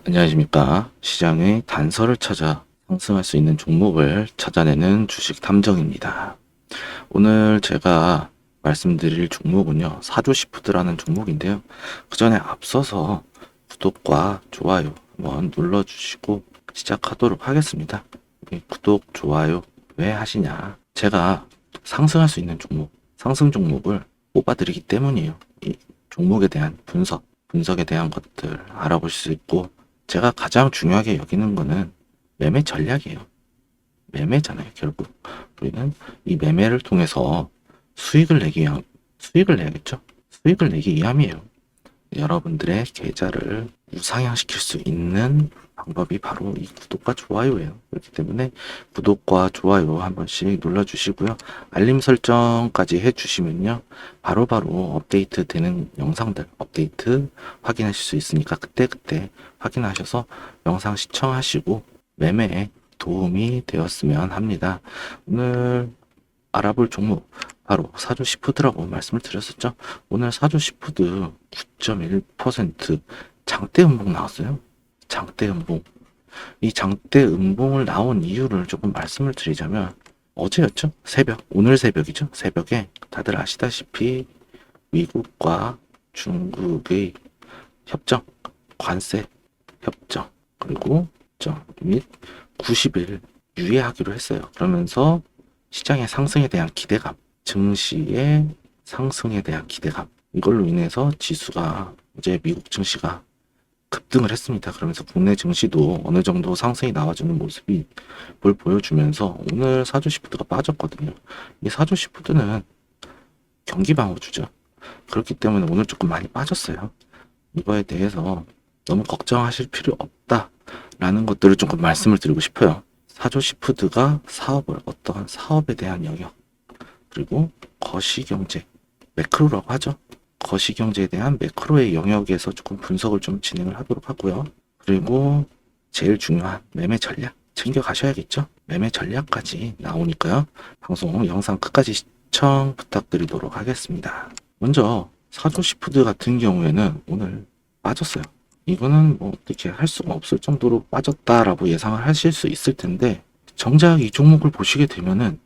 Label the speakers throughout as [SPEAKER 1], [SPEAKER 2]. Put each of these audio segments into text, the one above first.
[SPEAKER 1] 안녕하십니까. 시장의 단서를 찾아 상승할 수 있는 종목을 찾아내는 주식 탐정입니다. 오늘 제가 말씀드릴 종목은요, 사조시푸드라는 종목인데요. 그 전에 앞서서 구독과 좋아요 한번 눌러주시고 시작하도록 하겠습니다. 이 구독, 좋아요 왜 하시냐? 제가 상승할 수 있는 종목, 상승 종목을 뽑아드리기 때문이에요. 이 종목에 대한 분석에 대한 것들 알아보실 수 있고, 제가 가장 중요하게 여기는 거는 매매 전략이에요. 매매잖아요, 결국. 우리는 이 매매를 통해서 수익을 내야겠죠? 수익을 내기 위함이에요. 여러분들의 계좌를 우상향시킬 수 있는 방법이 바로 이 구독과 좋아요예요. 그렇기 때문에 구독과 좋아요 한 번씩 눌러주시고요. 알림 설정까지 해주시면요, 바로바로 업데이트 되는 영상들 업데이트 확인하실 수 있으니까 그때그때 확인하셔서 영상 시청하시고 매매에 도움이 되었으면 합니다. 오늘 알아볼 종목 바로 사조시푸드라고 말씀을 드렸었죠. 오늘 사조시푸드 9.1% 장대 음봉 나왔어요. 장대 음봉. 이 장대 음봉을 나온 이유를 조금 말씀을 드리자면, 어제였죠. 오늘 새벽이죠. 새벽에 다들 아시다시피 미국과 중국의 협정, 관세 협정, 그리고 및 90일 유예하기로 했어요. 그러면서 시장의 상승에 대한 기대감, 증시의 상승에 대한 기대감, 이걸로 인해서 지수가, 이제 미국 증시가 급등을 했습니다. 그러면서 국내 증시도 어느 정도 상승이 나와주는 모습이 뭘 보여주면서 오늘 사조시푸드가 빠졌거든요. 이 사조시푸드는 경기 방어주죠. 그렇기 때문에 오늘 조금 많이 빠졌어요. 이거에 대해서 너무 걱정하실 필요 없다라는 것들을 조금 말씀을 드리고 싶어요. 사조시푸드가 어떠한 사업에 대한 영역, 그리고 거시경제, 매크로라고 하죠. 거시경제에 대한 매크로의 영역에서 조금 분석을 좀 진행을 하도록 하고요. 그리고 제일 중요한 매매 전략 챙겨 가셔야겠죠. 매매 전략까지 나오니까요. 방송 영상 끝까지 시청 부탁드리도록 하겠습니다. 먼저 사조시푸드 같은 경우에는 오늘 빠졌어요. 이거는 뭐 어떻게 할 수가 없을 정도로 빠졌다라고 예상을 하실 수 있을 텐데, 정작 이 종목을 보시게 되면은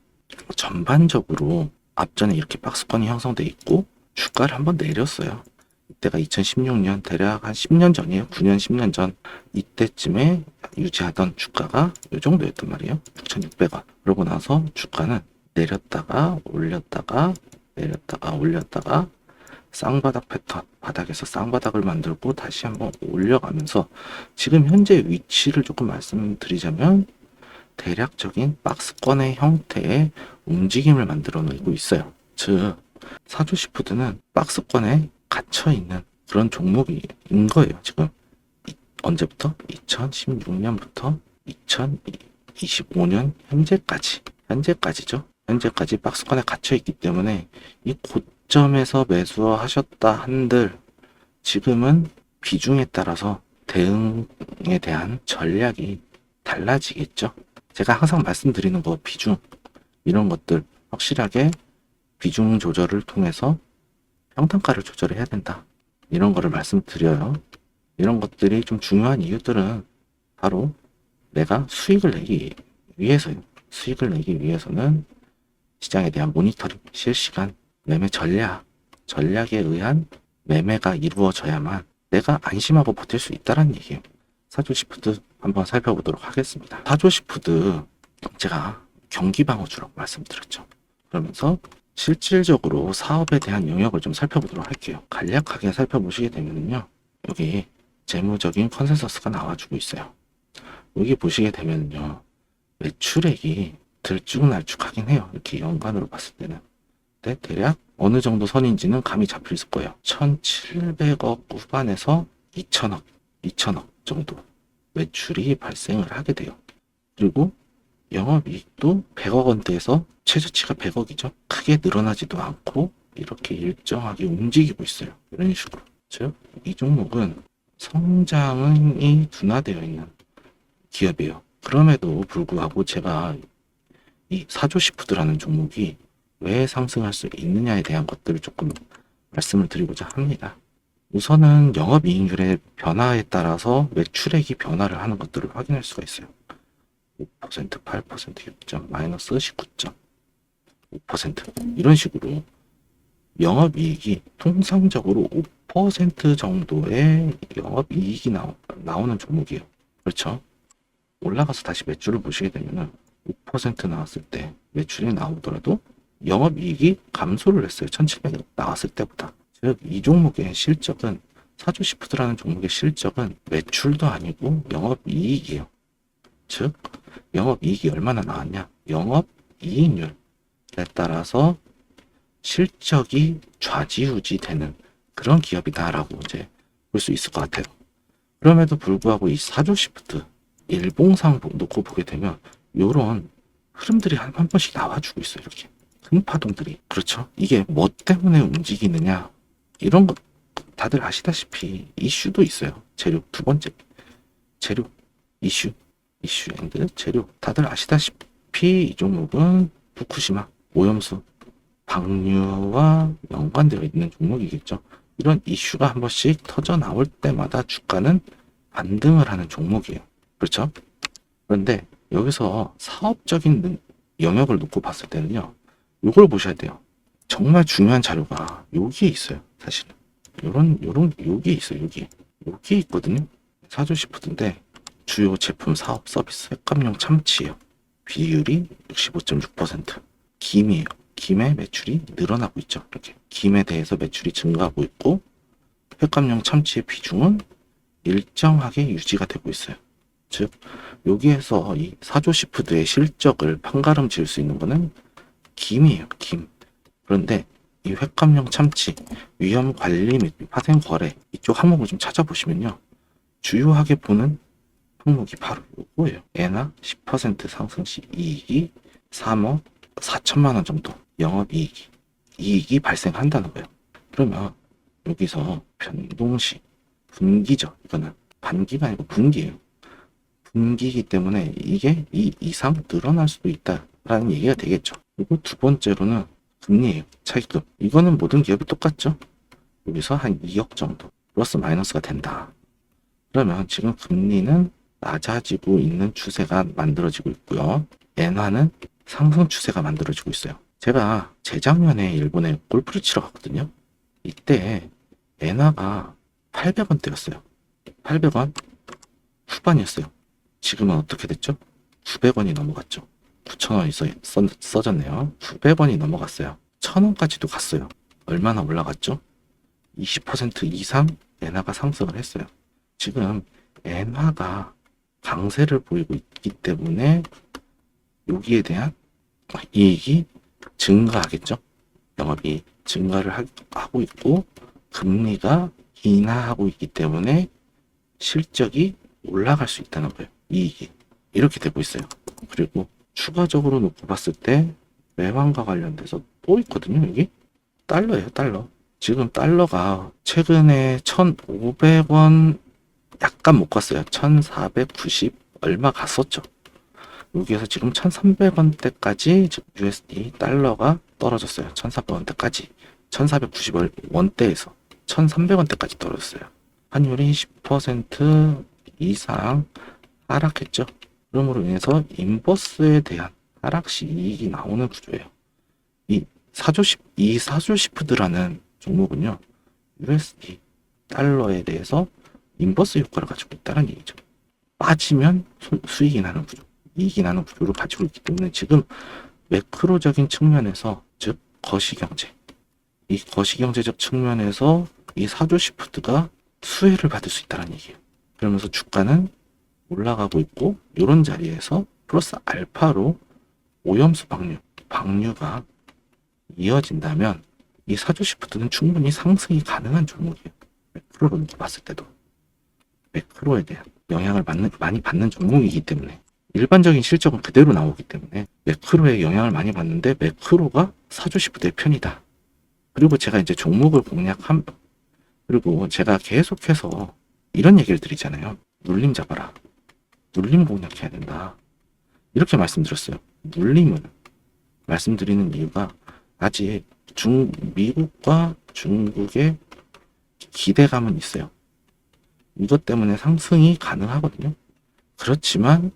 [SPEAKER 1] 전반적으로 앞전에 이렇게 박스권이 형성돼 있고 주가를 한번 내렸어요. 이때가 2016년, 대략 한 10년 전이에요. 9년, 10년 전 이때쯤에 유지하던 주가가 이 정도였단 말이에요. 9,600원. 그러고 나서 주가는 내렸다가 올렸다가 내렸다가 올렸다가 쌍바닥 패턴, 바닥에서 쌍바닥을 만들고 다시 한번 올려가면서 지금 현재 위치를 조금 말씀드리자면 대략적인 박스권의 형태의 움직임을 만들어내고 있어요. 즉, 사조시푸드는 박스권에 갇혀있는 그런 종목인 거예요. 지금 언제부터? 2016년부터 2025년 현재까지죠. 현재까지 박스권에 갇혀있기 때문에 이 고점에서 매수하셨다 한들 지금은 비중에 따라서 대응에 대한 전략이 달라지겠죠. 제가 항상 말씀드리는 거, 비중, 이런 것들 확실하게 비중 조절을 통해서 평단가를 조절해야 된다, 이런 거를 말씀드려요. 이런 것들이 좀 중요한 이유들은 바로 내가 수익을 내기 위해서요. 수익을 내기 위해서는 시장에 대한 모니터링, 실시간 매매 전략에 의한 매매가 이루어져야만 내가 안심하고 버틸 수 있다는 얘기예요. 사조시푸드 한번 살펴보도록 하겠습니다. 사조시푸드, 제가 경기방어주라고 말씀드렸죠. 그러면서 실질적으로 사업에 대한 영역을 좀 살펴보도록 할게요. 간략하게 살펴보시게 되면요, 여기 재무적인 컨센서스가 나와주고 있어요. 여기 보시게 되면요, 매출액이 들쭉날쭉하긴 해요. 이렇게 연간으로 봤을 때는. 근데 대략 어느 정도 선인지는 감이 잡힐 거예요. 1,700억 후반에서 2천억 정도 매출이 발생을 하게 돼요. 그리고 영업이익도 100억 원대에서 최저치가 100억이죠. 크게 늘어나지도 않고 이렇게 일정하게 움직이고 있어요. 이런 식으로. 즉, 이 종목은 성장이 둔화되어 있는 기업이에요. 그럼에도 불구하고 제가 이 사조시푸드라는 종목이 왜 상승할 수 있느냐에 대한 것들을 조금 말씀을 드리고자 합니다. 우선은 영업이익률의 변화에 따라서 매출액이 변화를 하는 것들을 확인할 수가 있어요. 5%, 8%, 6점, 마이너스 19점, 5% 이런 식으로 영업이익이 통상적으로 5% 정도의 영업이익이 나오는 종목이에요. 그렇죠? 올라가서 다시 매출을 보시게 되면 5% 나왔을 때 매출이 나오더라도 영업이익이 감소를 했어요. 1700 나왔을 때보다. 즉 이 종목의 실적은 사조시푸드라는 종목의 실적은 매출도 아니고 영업이익이에요. 즉 영업이익이 얼마나 나왔냐? 영업이익률에 따라서 실적이 좌지우지 되는 그런 기업이다라고 이제 볼 수 있을 것 같아요. 그럼에도 불구하고 이 사조시프트 일봉상 놓고 보게 되면 이런 흐름들이 한 번씩 나와주고 있어요. 이렇게 큰 파동들이. 그렇죠? 이게 뭐 때문에 움직이느냐 이런 거 다들 아시다시피 이슈도 있어요. 재료 두 번째 재료 이슈 앤드 재료 다들 아시다시피 이 종목은 후쿠시마 오염수 방류와 연관되어 있는 종목이겠죠. 이런 이슈가 한 번씩 터져 나올 때마다 주가는 반등을 하는 종목이에요. 그렇죠? 그런데 여기서 사업적인 영역을 놓고 봤을 때는요. 이걸 보셔야 돼요. 정말 중요한 자료가 여기에 있어요. 사실은. 요런 여기에 있어요. 여기에 있거든요. 사조시푸드인데 주요 제품 사업 서비스 횟감용 참치예요. 비율이 65.6%. 김이에요. 김의 매출이 늘어나고 있죠. 이렇게 김에 대해서 매출이 증가하고 있고 횟감용 참치의 비중은 일정하게 유지가 되고 있어요. 즉 여기에서 이 사조시푸드의 실적을 판가름 지을 수 있는 거는 김이에요. 김. 그런데 이 횟감용 참치 위험 관리 및 파생 거래 이쪽 항목을 좀 찾아보시면요. 주요하게 보는 항목이 바로 이거예요. 엔화 10% 상승 시 이익이 3억 4천만 원 정도 이익이 발생한다는 거예요. 그러면 여기서 변동시 분기죠. 이거는 반기가 아니고 분기예요. 분기이기 때문에 이게 이 이상 늘어날 수도 있다라는 얘기가 되겠죠. 그리고 두 번째로는 금리예요. 차익금. 이거는 모든 기업이 똑같죠. 여기서 한 2억 정도 플러스 마이너스가 된다. 그러면 지금 금리는 낮아지고 있는 추세가 만들어지고 있고요. 엔화는 상승 추세가 만들어지고 있어요. 제가 재작년에 일본에 골프를 치러 갔거든요. 이때 엔화가 800원대였어요. 800원 후반이었어요. 지금은 어떻게 됐죠? 900원이 넘어갔죠. 9,000원이 써졌네요. 900원이 넘어갔어요. 1,000원까지도 갔어요. 얼마나 올라갔죠? 20% 이상 엔화가 상승을 했어요. 지금 엔화가 강세를 보이고 있기 때문에 여기에 대한 이익이 증가하겠죠. 영업이 증가를 하고 있고 금리가 인하하고 있기 때문에 실적이 올라갈 수 있다는 거예요. 이익이 이렇게 되고 있어요. 그리고 추가적으로 놓고 봤을 때 외환과 관련돼서 또 있거든요. 여기 달러예요. 달러. 지금 달러가 최근에 1,500원 약간 못 갔어요. 1,490 얼마 갔었죠. 여기에서 지금 1,300원대까지 USD 달러가 떨어졌어요. 1,400원대까지 1,490원대에서 1,300원대까지 떨어졌어요. 환율이 10% 이상 하락했죠. 그러므로 인해서 인버스에 대한 하락시 이익이 나오는 구조예요. 이 사조시푸드라는 종목은요. USD 달러에 대해서 인버스 효과를 가지고 있다는 얘기죠. 빠지면 수익이 나는 구조, 이익이 나는 구조를 가지고 있기 때문에 지금 매크로적인 측면에서 즉 거시경제, 이 거시경제적 측면에서 이 사조시푸드가 수혜를 받을 수 있다는 얘기예요. 그러면서 주가는 올라가고 있고 이런 자리에서 플러스 알파로 오염수 방류가 이어진다면 이 사조시푸드는 충분히 상승이 가능한 종목이에요. 매크로로 봤을 때도 매크로에 대한 영향을 많이 받는 종목이기 때문에 일반적인 실적은 그대로 나오기 때문에 매크로에 영향을 많이 받는데 매크로가 사조시푸드의 편이다. 그리고 제가 이제 종목을 그리고 제가 계속해서 이런 얘기를 드리잖아요. 눌림 잡아라. 눌림 공략해야 된다. 이렇게 말씀드렸어요. 눌림은 말씀드리는 이유가 아직 미국과 중국의 기대감은 있어요. 이것 때문에 상승이 가능하거든요. 그렇지만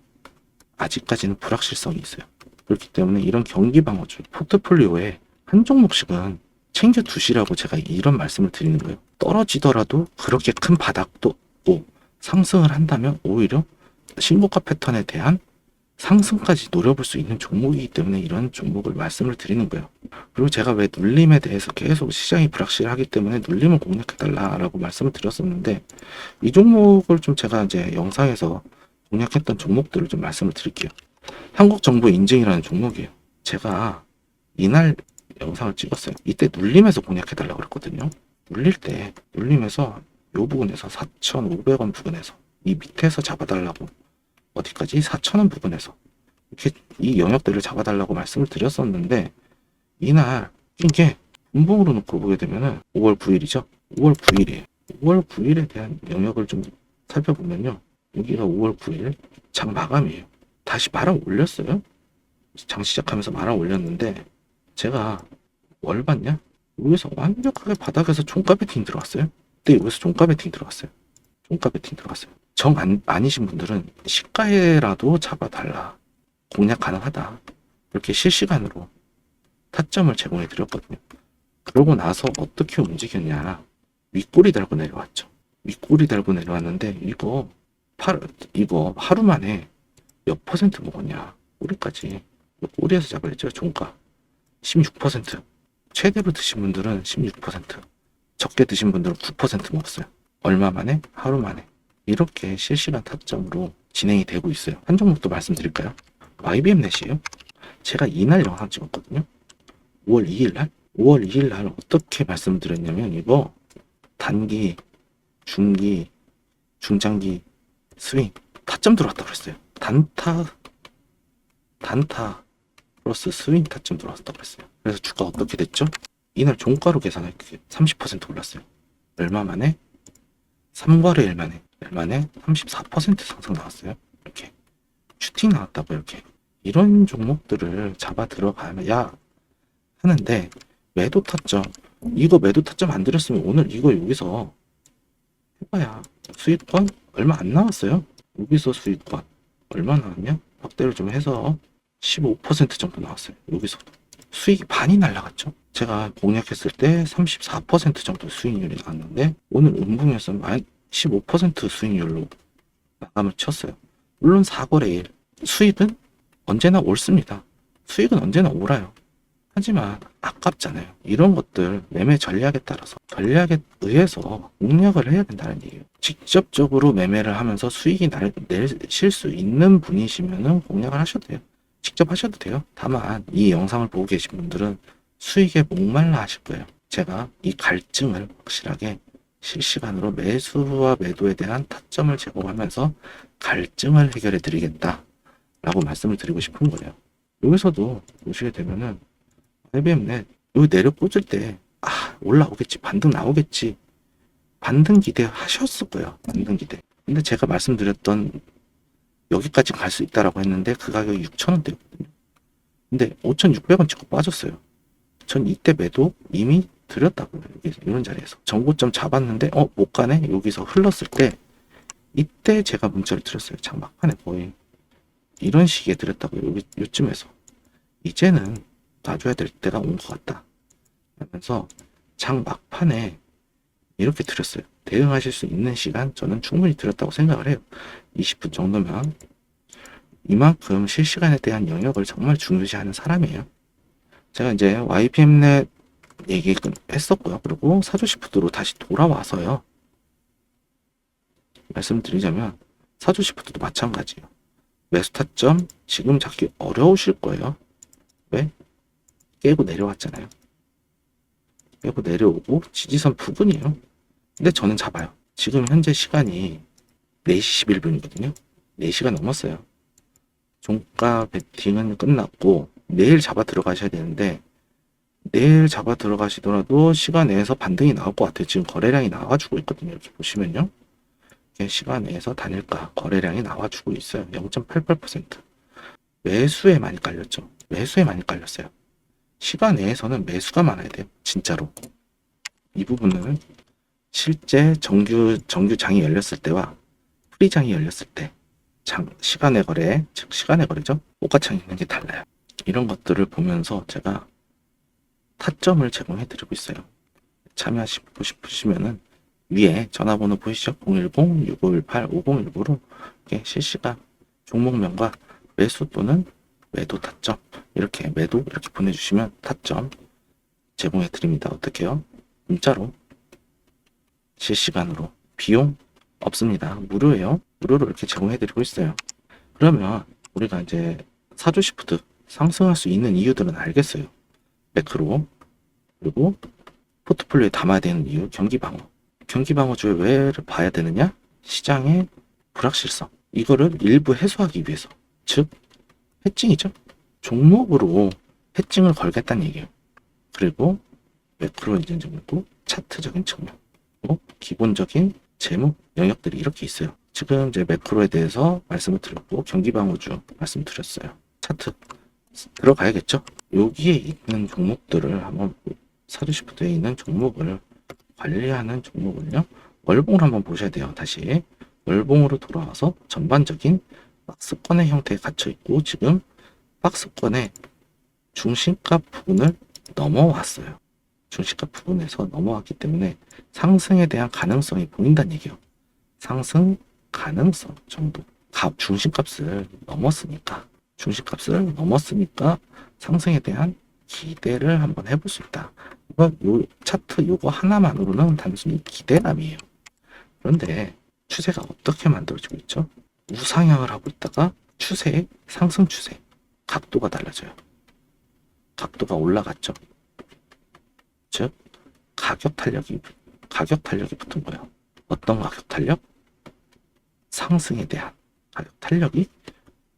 [SPEAKER 1] 아직까지는 불확실성이 있어요. 그렇기 때문에 이런 경기 방어주 포트폴리오에 한 종목씩은 챙겨 두시라고 제가 이런 말씀을 드리는 거예요. 떨어지더라도 그렇게 큰 바닥도 없고 상승을 한다면 오히려 신고가 패턴에 대한 상승까지 노려볼 수 있는 종목이기 때문에 이런 종목을 말씀을 드리는 거예요. 그리고 제가 왜 눌림에 대해서 계속 시장이 불확실하기 때문에 눌림을 공략해달라라고 말씀을 드렸었는데, 이 종목을 좀 제가 이제 영상에서 공략했던 종목들을 좀 말씀을 드릴게요. 한국정보인증이라는 종목이에요. 제가 이날 영상을 찍었어요. 이때 눌림에서 공략해달라고 그랬거든요. 눌림에서 요 부분에서 4,500원 부근에서 이 밑에서 잡아달라고, 어디까지 4,000원 부근에서 이렇게 이 영역들을 잡아달라고 말씀을 드렸었는데, 이날 이게 분봉으로 놓고 보게 되면은 5월 9일이죠. 5월 9일이에요. 5월 9일에 대한 영역을 좀 살펴보면요. 여기가 5월 9일 장 마감이에요. 다시 말아 올렸어요. 장 시작하면서 말아 올렸는데, 제가 뭘 봤냐? 여기서 완벽하게 바닥에서 총가 베팅 들어갔어요. 그때 여기서 총가 베팅 들어갔어요. 총가 베팅 들어갔어요. 아니신 분들은 시가에라도 잡아달라. 공략 가능하다. 이렇게 실시간으로 타점을 제공해 드렸거든요. 그러고 나서 어떻게 움직였냐. 윗꼬리 달고 내려왔죠. 윗꼬리 달고 내려왔는데, 이거 하루 만에 몇 퍼센트 먹었냐. 꼬리까지. 꼬리에서 잡아냈죠. 종가 16%. 최대로 드신 분들은 16%, 적게 드신 분들은 9% 먹었어요. 얼마 만에? 하루 만에. 이렇게 실시간 타점으로 진행이 되고 있어요. 한 종목도 말씀드릴까요? YBM넷이에요. 제가 이날 영상 찍었거든요. 5월 2일날? 5월 2일날 어떻게 말씀드렸냐면, 이거 단기, 중기, 중장기 스윙 타점 들어왔다고 그랬어요. 단타 플러스 스윙 타점 들어왔다고 그랬어요. 그래서 주가 어떻게 됐죠? 이날 종가로 계산할게요. 30% 올랐어요. 얼마 만에? 3거래일 만에 34% 상승 나왔어요. 이렇게 슈팅 나왔다고. 이렇게 이런 종목들을 잡아 들어가야 하는데, 매도 타점, 이거 매도 타점 안 드렸으면 오늘 이거 여기서 해봐야 수익권 얼마 안 나왔어요. 여기서 수익권 얼마 나왔냐? 확대를 좀 해서 15% 정도 나왔어요. 여기서도 수익이 반이 날라갔죠. 제가 공략했을 때 34% 정도 수익률이 나왔는데, 오늘 음봉에서 15% 수익률로 마감을 쳤어요. 물론 4거래일 수익은 언제나 옳습니다. 수익은 언제나 옳아요. 하지만 아깝잖아요. 이런 것들 매매 전략에 따라서, 전략에 의해서 공략을 해야 된다는 얘기예요. 직접적으로 매매를 하면서 수익이 내실 수 있는 분이시면 공략을 하셔도 돼요. 직접 하셔도 돼요. 다만 이 영상을 보고 계신 분들은 수익에 목말라 하실 거예요. 제가 이 갈증을 확실하게 실시간으로 매수와 매도에 대한 타점을 제공하면서 갈증을 해결해 드리겠다 라고 말씀을 드리고 싶은 거예요. 여기서도 보시게 되면은 IBM넷 여기 내려 꽂을 때 올라오겠지, 반등 나오겠지, 반등 기대 하셨을 거예요. 반등 기대. 근데 제가 말씀드렸던 여기까지 갈 수 있다라고 했는데 그 가격이 6,000원대였거든요. 근데 5,600원 찍고 빠졌어요. 전 이때 매도 이미 드렸다고요. 여기 이런 자리에서 정고점 잡았는데 못 가네. 여기서 흘렀을 때 이때 제가 문자를 드렸어요. 장 막판에 거의 이런 식의 드렸다고요. 요쯤에서 이제는 놔줘야 될 때가 온 것 같다 하면서 장 막판에 이렇게 드렸어요. 대응하실 수 있는 시간 저는 충분히 드렸다고 생각을 해요. 20분 정도면. 이만큼 실시간에 대한 영역을 정말 중요시하는 사람이에요. 제가 이제 YPM넷 얘기 했었고요. 그리고 사조시푸드로 다시 돌아와서요. 말씀드리자면 사조시푸드도 마찬가지예요. 매수 타점 지금 잡기 어려우실 거예요. 왜? 깨고 내려왔잖아요. 깨고 내려오고 지지선 부근이에요. 근데 저는 잡아요. 지금 현재 시간이 4시 11분이거든요. 4시가 넘었어요. 종가 베팅은 끝났고 내일 잡아 들어가셔야 되는데, 내일 잡아 들어가시더라도 시간 내에서 반등이 나올 것 같아요. 지금 거래량이 나와주고 있거든요. 이렇게 보시면요. 시간 내에서 단일가 거래량이 나와주고 있어요. 0.88%. 매수에 많이 깔렸죠. 매수에 많이 깔렸어요. 시간 내에서는 매수가 많아야 돼요. 진짜로. 이 부분은 실제 정규장이 열렸을 때와 프리장이 열렸을 때 시간의 거래, 즉 시간의 거래죠. 똑같이 있는 게 달라요. 이런 것들을 보면서 제가 타점을 제공해 드리고 있어요. 참여하시고 싶으시면은 위에 전화번호 보이시죠? 010-6518-5019로 실시간 종목명과 매수 또는 매도 타점 이렇게 보내주시면 타점 제공해 드립니다. 어떻게요? 문자로 실시간으로 비용 없습니다. 무료예요. 무료로 이렇게 제공해 드리고 있어요. 그러면 우리가 이제 사조시푸드 상승할 수 있는 이유들은 알겠어요. 매크로 그리고 포트폴리오에 담아야 되는 이유 경기방어주에 왜 봐야 되느냐? 시장의 불확실성 이거를 일부 해소하기 위해서 즉 해칭이죠. 종목으로 해칭을 걸겠다는 얘기예요. 그리고 매크로 인증증이고 차트적인 측면 그리고 기본적인 재무 영역들이 이렇게 있어요. 지금 이제 매크로에 대해서 말씀을 드렸고 경기방어주 말씀드렸어요. 차트 들어가야겠죠. 여기에 있는 종목들을 한번 사주시프트에 있는 종목을 관리하는 종목은요. 월봉을 한번 보셔야 돼요. 다시 월봉으로 돌아와서 전반적인 박스권의 형태에 갇혀 있고 지금 박스권의 중심값 부분을 넘어왔어요. 중심값 부분에서 넘어왔기 때문에 상승에 대한 가능성이 보인다는 얘기예요. 상승 가능성 정도 중심값을 넘었으니까 상승에 대한 기대를 한번 해볼 수 있다. 요 차트 요거 하나만으로는 단순히 기대감이에요. 그런데 추세가 어떻게 만들어지고 있죠? 우상향을 하고 있다가 추세의 상승 추세 각도가 달라져요. 각도가 올라갔죠. 즉 가격 탄력이 붙은 거예요. 어떤 가격 탄력? 상승에 대한 가격 탄력이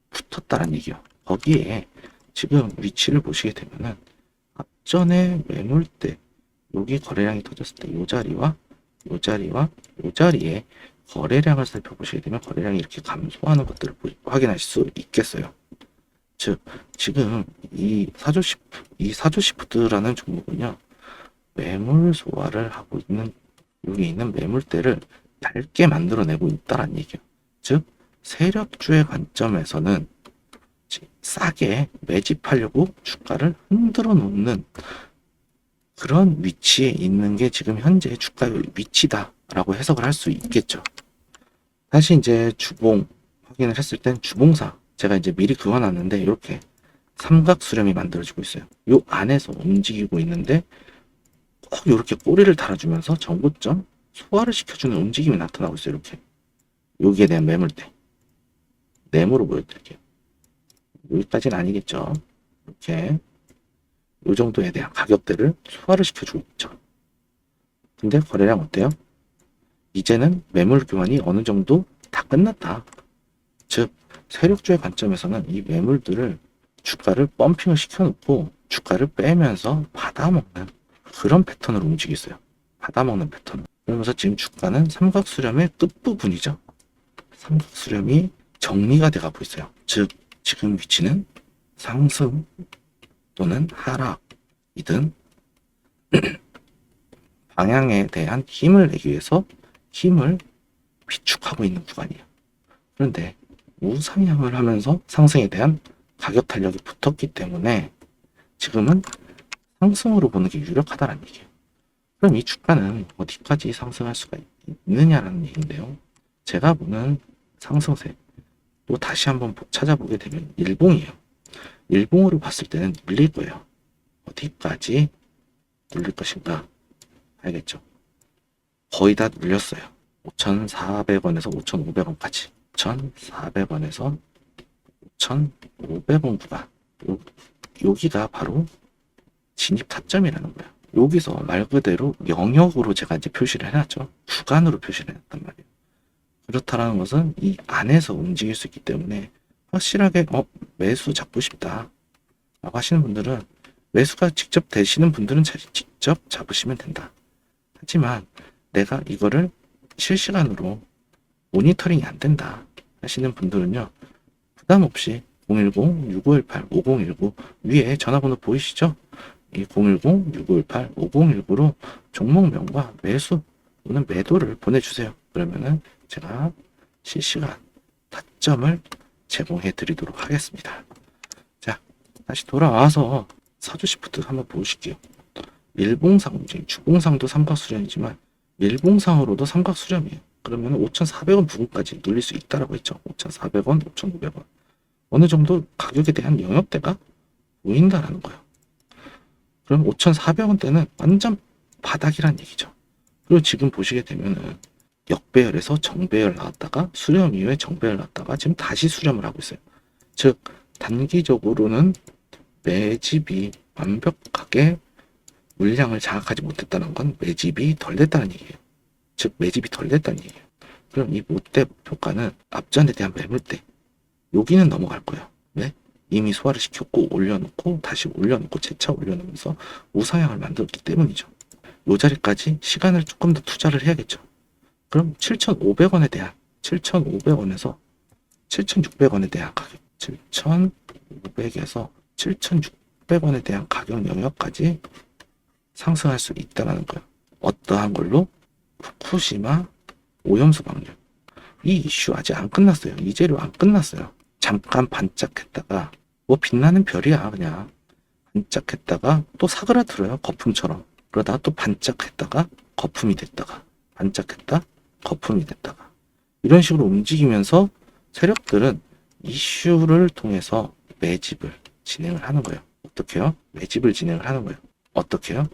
[SPEAKER 1] 붙었다는 얘기요. 거기에 지금 위치를 보시게 되면은 앞전에 매물대 여기 거래량이 터졌을 때 이 자리와 이 자리에 거래량을 살펴보시게 되면 거래량이 이렇게 감소하는 것들을 확인하실 수 있겠어요. 즉 지금 이 사조시프트라는 종목은요 매물 소화를 하고 있는 여기 있는 매물대를 얇게 만들어내고 있다는 얘기예요. 즉 세력주의 관점에서는 싸게 매집하려고 주가를 흔들어 놓는 그런 위치에 있는 게 지금 현재 주가의 위치다라고 해석을 할 수 있겠죠. 다시 이제 주봉 확인을 했을 땐 주봉사 제가 이제 미리 그어놨는데 이렇게 삼각 수렴이 만들어지고 있어요. 요 안에서 움직이고 있는데 꼭 이렇게 꼬리를 달아주면서 전고점 소화를 시켜주는 움직임이 나타나고 있어요. 이렇게 여기에 대한 매물대 네모로 보여드릴게요. 여기까지는 아니겠죠. 이렇게 이 정도에 대한 가격대를 소화를 시켜주고 있죠. 근데 거래량 어때요? 이제는 매물 교환이 어느 정도 다 끝났다. 즉 세력주의 관점에서는 이 매물들을 주가를 펌핑을 시켜놓고 주가를 빼면서 받아먹는 그런 패턴으로 움직이고 있어요. 받아먹는 패턴. 그러면서 지금 주가는 삼각수렴의 끝부분이죠. 삼각수렴이 정리가 돼가고 있어요. 즉 지금 위치는 상승 또는 하락이든 방향에 대한 힘을 내기 위해서 힘을 비축하고 있는 구간이에요. 그런데 우상향을 하면서 상승에 대한 가격 탄력이 붙었기 때문에 지금은 상승으로 보는 게 유력하다는 얘기예요. 그럼 이 주가는 어디까지 상승할 수가 있느냐라는 얘기인데요. 제가 보는 상승세 또 다시 한번 찾아보게 되면 일봉이에요. 일봉으로 봤을 때는 눌릴 거예요. 어디까지 눌릴 것인가 알겠죠? 거의 다 눌렸어요. 5,400원에서 5,500원까지 5,400원에서 5,500원 구간 여기가 바로 진입 타점이라는 거예요. 여기서 말 그대로 영역으로 제가 이제 표시를 해놨죠. 구간으로 표시를 해놨단 말이에요. 그렇다라는 것은 이 안에서 움직일 수 있기 때문에 확실하게 매수 잡고 싶다 라고 하시는 분들은 매수가 직접 되시는 분들은 직접 잡으시면 된다. 하지만 내가 이거를 실시간으로 모니터링이 안 된다 하시는 분들은요 부담 없이 010-6518-5019 위에 전화번호 보이시죠? 이 010-6518-5019로 종목명과 매수 또는 매도를 보내주세요. 그러면은 제가 실시간 타점을 제공해 드리도록 하겠습니다. 자, 다시 돌아와서 사주 시프트 한번 보실게요. 일봉상, 주봉상도 삼각수렴이지만 일봉상으로도 삼각수렴이에요. 그러면 5,400원 부근까지 눌릴 수 있다라고 했죠. 5,400원, 5,500원. 어느 정도 가격에 대한 영역대가 보인다라는 거예요. 그럼 5,400원대는 완전 바닥이란 얘기죠. 그리고 지금 보시게 되면은 역배열에서 정배열 나왔다가 수렴 이후에 정배열 나왔다가 지금 다시 수렴을 하고 있어요. 즉 단기적으로는 매집이 완벽하게 물량을 장악하지 못했다는 건 매집이 덜 됐다는 얘기예요. 즉 매집이 덜 됐다는 얘기예요. 그럼 이 못대 목표가는 앞전에 대한 매물대 여기는 넘어갈 거예요. 왜? 이미 소화를 시켰고 올려놓고 다시 올려놓고 재차 올려놓으면서 우상향을 만들었기 때문이죠. 이 자리까지 시간을 조금 더 투자를 해야겠죠. 그럼 7,500원에 대한 7,500원에서 7,600원에 대한 가격 7,500에서 7,600원에 대한 가격 영역까지 상승할 수 있다는 거예요. 어떠한 걸로? 후쿠시마 오염수 방류. 이 이슈 아직 안 끝났어요. 이 재료 안 끝났어요. 잠깐 반짝했다가 뭐 빛나는 별이야 그냥. 반짝했다가 또 사그라들어요. 거품처럼. 그러다가 또 반짝했다가 거품이 됐다가 반짝했다 거품이 됐다가 이런 식으로 움직이면서 세력들은 이슈를 통해서 매집을 진행을 하는 거예요. 어떻게요? 매집을 진행을 하는 거예요. 어떻게요?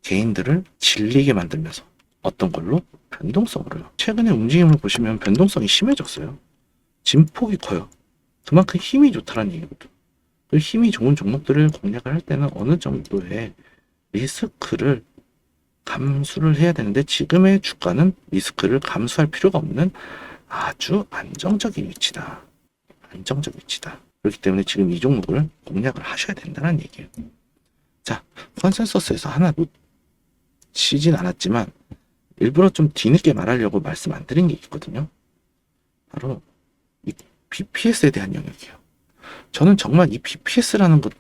[SPEAKER 1] 개인들을 질리게 만들면서 어떤 걸로? 변동성으로요. 최근에 움직임을 보시면 변동성이 심해졌어요. 진폭이 커요. 그만큼 힘이 좋다는 얘기거든. 그 힘이 좋은 종목들을 공략을 할 때는 어느 정도의 리스크를 감수를 해야 되는데 지금의 주가는 리스크를 감수할 필요가 없는 아주 안정적인 위치다. 안정적 위치다. 그렇기 때문에 지금 이 종목을 공략을 하셔야 된다는 얘기예요. 자, 컨센서스에서 하나 놓치진 않았지만 일부러 좀 뒤늦게 말하려고 말씀 안 드린 게 있거든요. 바로 이 BPS에 대한 영역이에요. 저는 정말 이 BPS라는 것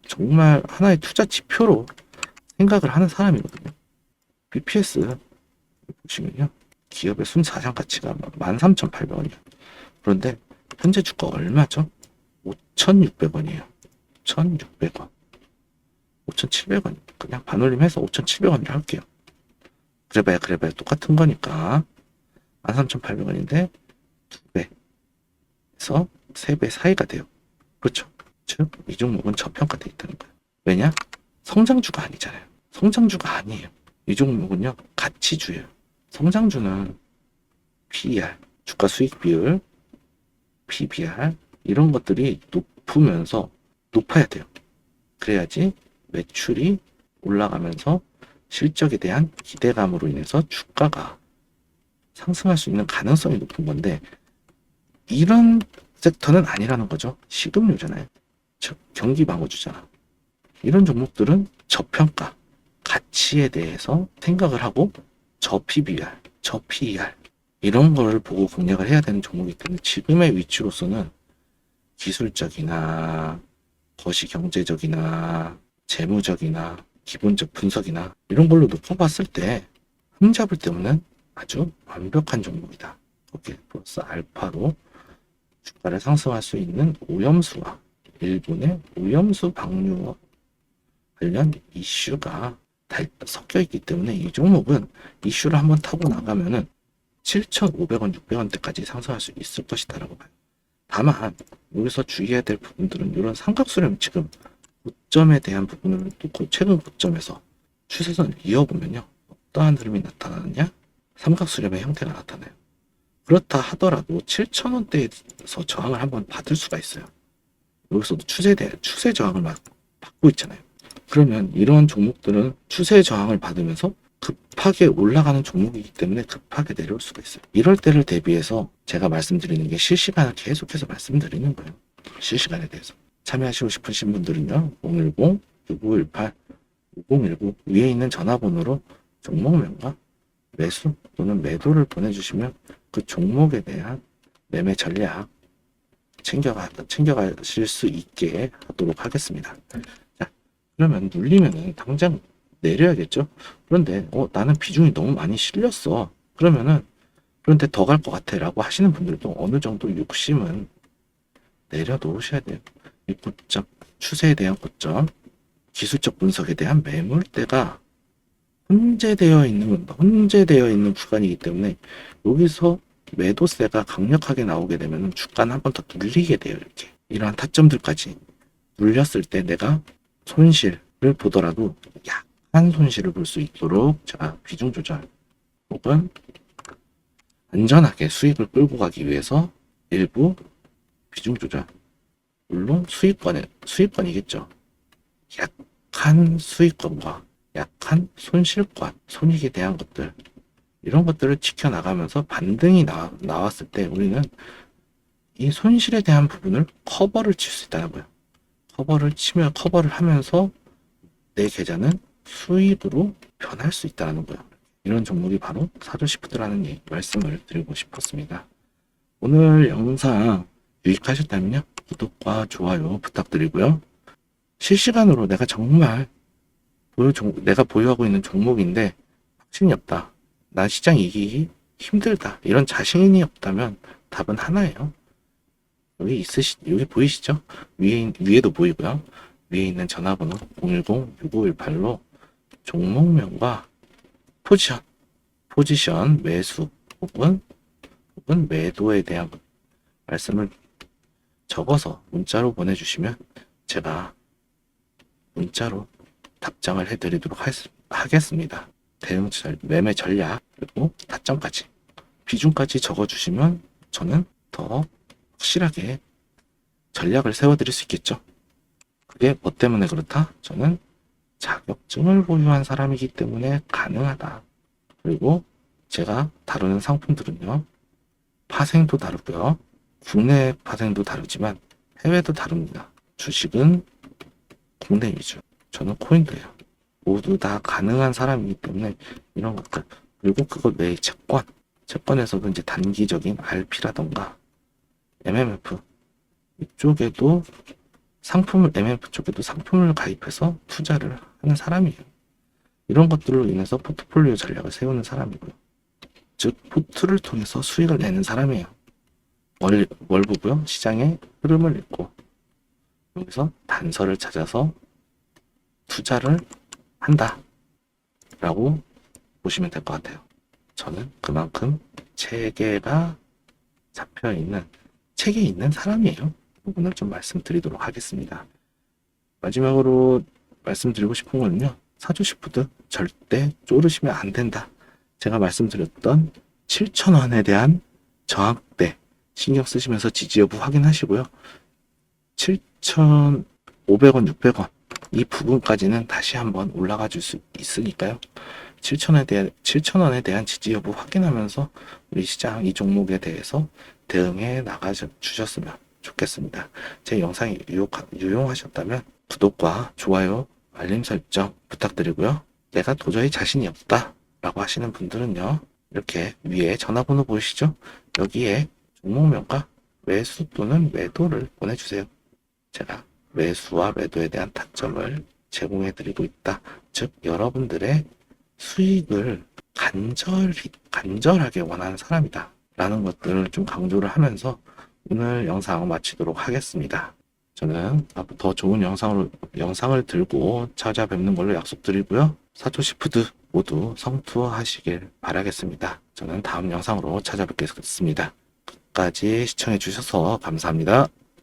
[SPEAKER 1] 정말 하나의 투자 지표로 생각을 하는 사람이거든요. BPS 보시면요. 기업의 순자산 가치가 13,800원이에요. 그런데 현재 주가 얼마죠? 5,600원이에요. 5,600원. 5,700원. 그냥 반올림해서 5,700원이라 할게요. 그래봐야 똑같은 거니까 13,800원인데 2배에서 3배 사이가 돼요. 그렇죠. 즉 이 종목은 저평가되어 있다는 거예요. 왜냐? 성장주가 아니잖아요. 성장주가 아니에요. 이 종목은요 가치주예요. 성장주는 PER, 주가 수익 비율, PBR 이런 것들이 높으면서 높아야 돼요. 그래야지 매출이 올라가면서 실적에 대한 기대감으로 인해서 주가가 상승할 수 있는 가능성이 높은 건데 이런 섹터는 아니라는 거죠. 식음료잖아요. 즉 경기 방어주잖아. 이런 종목들은 저평가, 가치에 대해서 생각을 하고 저 PBR, 저 PER 이런 거를 보고 공략을 해야 되는 종목이기 때문에 지금의 위치로서는 기술적이나 거시경제적이나 재무적이나 기본적 분석이나 이런 걸로 놓고 봤을 때 흠잡을 때 없는 아주 완벽한 종목이다. 거기에 플러스 알파로 주가를 상승할 수 있는 오염수와 일본의 오염수 방류와 관련 이슈가 섞여 있기 때문에 이 종목은 이슈를 한번 타고 나가면은 7,500원, 600원대까지 상승할 수 있을 것이다라고 봐요. 다만 여기서 주의해야 될 부분들은 이런 삼각수렴 지금 고점에 대한 부분을 또 최근 고점에서 추세선을 이어보면요. 어떠한 흐름이 나타나느냐? 삼각수렴의 형태가 나타나요. 그렇다 하더라도 7,000원대에서 저항을 한번 받을 수가 있어요. 여기서도 추세 저항을 받고 있잖아요. 그러면 이런 종목들은 추세 저항을 받으면서 급하게 올라가는 종목이기 때문에 급하게 내려올 수가 있어요. 이럴 때를 대비해서 제가 말씀드리는 게 실시간을 계속해서 말씀드리는 거예요. 실시간에 대해서. 참여하시고 싶으신 분들은요. 010-6518-5019 위에 있는 전화번호로 종목명과 매수 또는 매도를 보내주시면 그 종목에 대한 매매 전략 챙겨가실 수 있게 하도록 하겠습니다. 자, 그러면 눌리면은 당장 내려야겠죠. 그런데 나는 비중이 너무 많이 실렸어. 그러면은 그런데 더 갈 것 같아 라고 하시는 분들도 어느 정도 욕심은 내려놓으셔야 돼요. 이 고점, 추세에 대한 고점, 기술적 분석에 대한 매물대가 혼재되어 있는 구간이기 때문에 여기서 매도세가 강력하게 나오게 되면 주가는 한 번 더 눌리게 돼요. 이렇게 이러한 타점들까지 눌렸을 때 내가 손실을 보더라도 약한 손실을 볼 수 있도록 자 비중 조절 혹은 안전하게 수익을 끌고 가기 위해서 일부 비중 조절, 물론 수익권이겠죠. 약한 수익권과 약한 손실권, 손익에 대한 것들, 이런 것들을 지켜나가면서 반등이 나왔을 때 우리는 이 손실에 대한 부분을 커버를 칠 수 있다는 거예요. 커버를 하면서 내 계좌는 수익으로 변할 수 있다는 거예요. 이런 종목이 바로 사조시푸드라는 말씀을 드리고 싶었습니다. 오늘 영상 유익하셨다면요, 구독과 좋아요 부탁드리고요. 실시간으로 내가 정말 내가 보유하고 있는 종목인데 확신이 없다, 나 시장 이기기 힘들다, 이런 자신이 없다면 답은 하나예요. 여기 보이시죠? 위에도 보이고요. 위에 있는 전화번호 010-6518로 종목명과 포지션 매수 혹은 매도에 대한 말씀을 적어서 문자로 보내주시면 제가 문자로 답장을 해드리도록 하겠습니다. 매매 전략 그리고 타점까지 비중까지 적어주시면 저는 더 확실하게 전략을 세워드릴 수 있겠죠. 그게 뭐 때문에 그렇다? 저는 자격증을 보유한 사람이기 때문에 가능하다. 그리고 제가 다루는 상품들은요, 파생도 다르고요, 국내 파생도 다르지만 해외도 다릅니다. 주식은 국내 위주, 저는 코인도예요. 모두 다 가능한 사람이기 때문에 이런 것들, 그리고 그것 외에 채권에서도 이제 단기적인 RP라던가 MMF 이쪽에도 MMF 쪽에도 상품을 가입해서 투자를 하는 사람이에요. 이런 것들로 인해서 포트폴리오 전략을 세우는 사람이고요. 즉 포트를 통해서 수익을 내는 사람이에요. 뭘 보고요? 시장의 흐름을 읽고 여기서 단서를 찾아서 투자를 한다 라고 보시면 될 것 같아요. 저는 그만큼 책에 있는 사람이에요. 부분을 좀 말씀드리도록 하겠습니다. 마지막으로 말씀드리고 싶은 거는요, 사조시푸드 절대 쪼르시면 안 된다. 제가 말씀드렸던 7,000원에 대한 저항대 신경 쓰시면서 지지 여부 확인하시고요. 7,500원, 600원 이 부분까지는 다시 한번 올라가 줄 수 있으니까요. 7,000원에 대한 지지 여부 확인하면서 우리 시장 이 종목에 대해서 대응해 나가 주셨으면 좋겠습니다. 제 영상이 유용하셨다면 구독과 좋아요, 알림 설정 부탁드리고요. 내가 도저히 자신이 없다 라고 하시는 분들은요, 이렇게 위에 전화번호 보이시죠? 여기에 종목명과 매수 또는 매도를 보내주세요. 제가 매수와 매도에 대한 타점을 제공해 드리고 있다. 즉 여러분들의 수익을 간절하게 원하는 사람이다 라는 것들을 좀 강조를 하면서 오늘 영상 마치도록 하겠습니다. 저는 앞으로 더 좋은 영상을 들고 찾아뵙는 걸로 약속드리고요. 사조시푸드 모두 성투하시길 바라겠습니다. 저는 다음 영상으로 찾아뵙겠습니다. 끝까지 시청해 주셔서 감사합니다.